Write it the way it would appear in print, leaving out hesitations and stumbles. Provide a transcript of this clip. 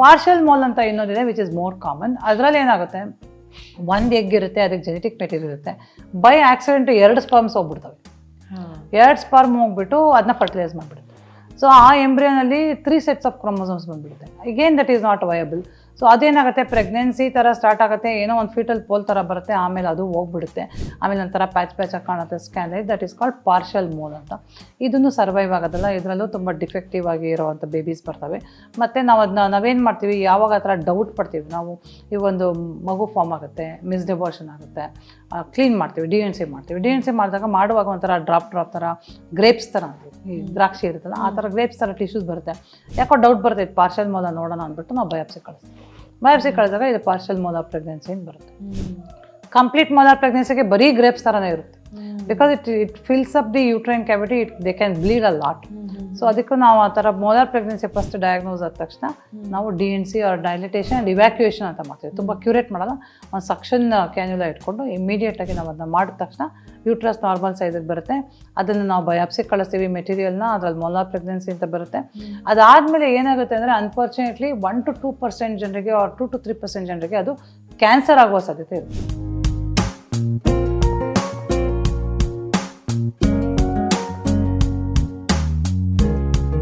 Partial mole ಅಂತ ಇನ್ನೊಂದಿದೆ which is more common. ಅದರಲ್ಲಿ ಏನಾಗುತ್ತೆ, ಒಂದು ಎಗ್ ಇರುತ್ತೆ, ಅದಕ್ಕೆ ಜೆನೆಟಿಕ್ ಮೆಟೀರಿಯಲ್ ಇರುತ್ತೆ, ಬೈ ಆಕ್ಸಿಡೆಂಟ್ 2 ಸ್ಪರ್ಮ್ಸ್ ಹೋಗ್ಬಿಡ್ತವೆ. 2 ಸ್ಪರ್ಮ್ ಹೋಗ್ಬಿಟ್ಟು ಅದನ್ನ ಫರ್ಟಿಲೈಸ್ ಮಾಡಿಬಿಡುತ್ತೆ. ಸೊ ಆ ಎಂಬ್ರಿಯೋನಲ್ಲಿ 3 ಸೆಟ್ಸ್ ಆಫ್ ಕ್ರೋಮೋಸೋಮ್ಸ್ ಬಂದ್ಬಿಡುತ್ತೆ. Again that is not viable. So ಅದೇನಾಗುತ್ತೆ, ಪ್ರೆಗ್ನೆನ್ಸಿ ಥರ ಸ್ಟಾರ್ಟ್ ಆಗುತ್ತೆ, ಏನೋ ಒಂದು ಫೀಟಲ್ ಪೋಲ್ ಥರ ಬರುತ್ತೆ, ಆಮೇಲೆ ಅದು ಹೋಗ್ಬಿಡುತ್ತೆ, ಆಮೇಲೆ ಒಂಥರ ಪ್ಯಾಚ್ ಆಗಿ ಕಾಣುತ್ತೆ scan. That is called partial mole ಅಂತ. ಇದನ್ನು ಸರ್ವೈವ್ ಆಗೋದಲ್ಲ, ಇದರಲ್ಲೂ ತುಂಬ ಡಿಫೆಕ್ಟಿವ್ ಆಗಿ ಇರೋವಂಥ ಬೇಬೀಸ್ ಬರ್ತವೆ. ಮತ್ತು ನಾವೇನು ಮಾಡ್ತೀವಿ, ಯಾವಾಗ ಆ ಥರ ಡೌಟ್ ಪಡ್ತೀವಿ ನಾವು, ಈ ಒಂದು ಮಗು ಫಾರ್ಮ್ ಆಗುತ್ತೆ, ಮಿಸ್ಡ್ ಅಬೋರ್ಷನ್ ಆಗುತ್ತೆ, ಕ್ಲೀನ್ ಮಾಡ್ತೀವಿ, DNC ಮಾಡ್ತೀವಿ. DNC ಮಾಡಿದಾಗ ಮಾಡುವಾಗ ಒಂಥರ ಡ್ರಾಪ್ ಥರ ಗ್ರೇಪ್ಸ್ ಥರ ಅಂತೀವಿ, ಈ ದ್ರಾಕ್ಷಿ ಇರುತ್ತಲ್ಲ ಆ ಥರ ಗ್ರೇಪ್ಸ್ ಥರ ಟಿಶ್ಯೂಸ್ ಬರುತ್ತೆ. ಯಾಕೋ ಡೌಟ್ ಬರುತ್ತೆ, ಇದು ಪಾರ್ಷಲ್ ಮೋಲ ನೋಡೋಣ ಅಂದ್ಬಿಟ್ಟು ನಾವು ಬಯಾಪ್ಸಿ ಕಳಿಸ್ತೀವಿ. ಬಯಾಪ್ಸಿ ಕಳಿಸಿದಾಗ ಇದು ಪಾರ್ಷಲ್ ಮೋಲಾರ್ ಪ್ರೆಗ್ನೆನ್ಸಿ ಅಂತ ಬರುತ್ತೆ. ಕಂಪ್ಲೀಟ್ ಮೋಲಾರ್ ಪ್ರೆಗ್ನೆನ್ಸಿಗೆ ಬರೀ ಗ್ರೇಪ್ಸ್ ಥರನೇ ಇರುತ್ತೆ. Because it fills up the uterine cavity, they can bleed a lot. So ಅದಕ್ಕೂ ನಾವು ಆ ಥರ ಮೋಲಾರ್ ಪ್ರೆಗ್ನೆನ್ಸಿ ಫಸ್ಟ್ ಡಯಾಗ್ನೋಸ್ ಆದ ತಕ್ಷಣ ನಾವು DNC R dilatation and evacuation ಅಂತ ಮಾಡ್ತೀವಿ. ತುಂಬ ಕ್ಯೂರೇಟ್ ಮಾಡಲ್ಲ, ಒಂದು ಸಕ್ಷನ್ ಕ್ಯಾನ್ಯುಲಾ ಇಟ್ಕೊಂಡು ಇಮಿಡಿಯೇಟಾಗಿ ನಾವು ಅದನ್ನ ಮಾಡಿದ ತಕ್ಷಣ ಯೂಟ್ರಸ್ ನಾರ್ಮಲ್ ಸೈಜಿಗೆ ಬರುತ್ತೆ. ಅದನ್ನು ನಾವು ಬಯಾಪ್ಸಿ ಕಳಿಸ್ತೀವಿ ಮೆಟೀರಿಯಲ್ನ, ಅದರಲ್ಲಿ ಮೋಲಾರ್ ಪ್ರೆಗ್ನೆನ್ಸಿ ಅಂತ ಬರುತ್ತೆ. ಅದಾದಮೇಲೆ ಏನಾಗುತ್ತೆ ಅಂದರೆ ಅನ್ಫಾರ್ಚುನೇಟ್ಲಿ 1 to 2% ಜನರಿಗೆ ಆರ್ 2 to 3% ಜನರಿಗೆ ಅದು ಕ್ಯಾನ್ಸರ್ ಆಗುವ ಸಾಧ್ಯತೆ ಇರುತ್ತೆ.